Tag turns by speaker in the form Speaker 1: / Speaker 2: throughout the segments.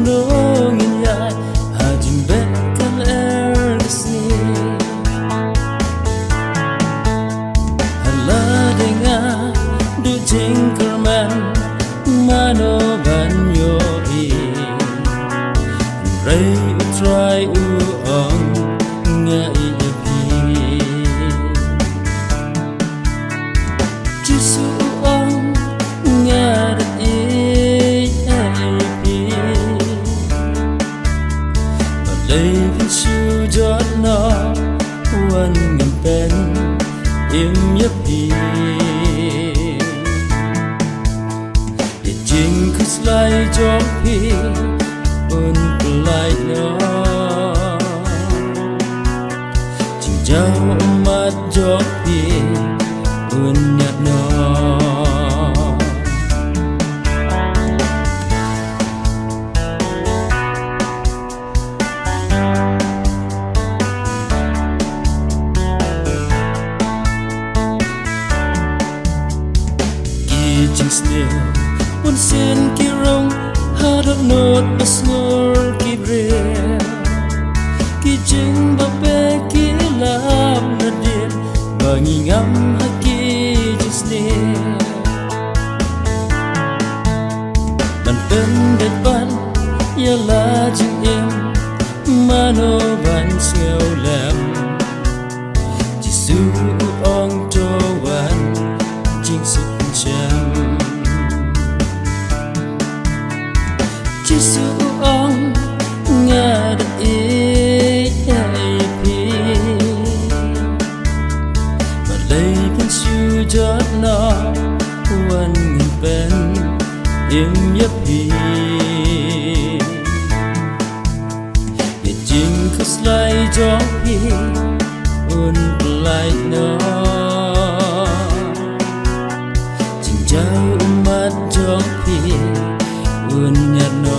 Speaker 1: nongin yai hajim bekan ergesni hala dengar du jingkerman mano banyo i rei utrai uong ngai yapi jisu uong ngar i Levin su jot no wan ngam pen im yapi Ye jing kus lai jok pi un kulai no Jing jau mat jok pi un nyat no Jing still un sen ki rong hadot not basnor ki bre ki jing ba pe ki lam na dir bangi ngam ha ki jing still ban pen det ban ya la jing em mano ban seo lam jisu ong to wan jing su cham Jisu ong ngad e pi Malay pun su jot no wan pen im yapi Ye jing kus lai jok pi un plai no Jing jau mat jok pi un nyat no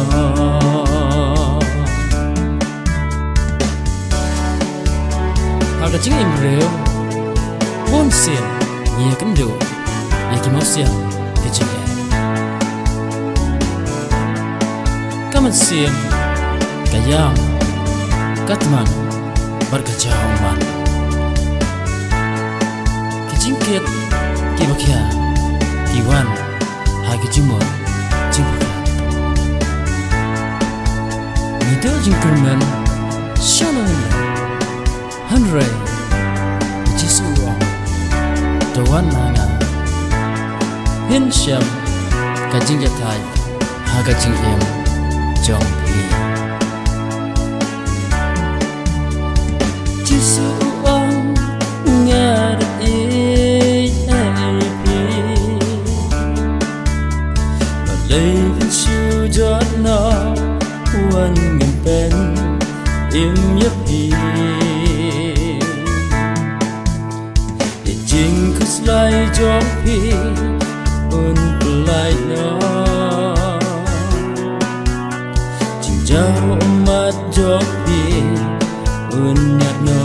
Speaker 1: Aga jing im reo bon sien ye kan do ye ki mo sien ti jing kaman sien kayam katman barkajau man ki jing ket ki bakia ki wan ha ki jimo jing Nido jingkerman shalom Henry Jisu Dawan nana Hin syam Kajing jatai Haga jing em Jong pi Jisu ong Ngar pi Malay vin su jot no wan ngam pen im yapi Ye jing kus lai jok pi un kulai no Jing jau mat jok pi un nyat no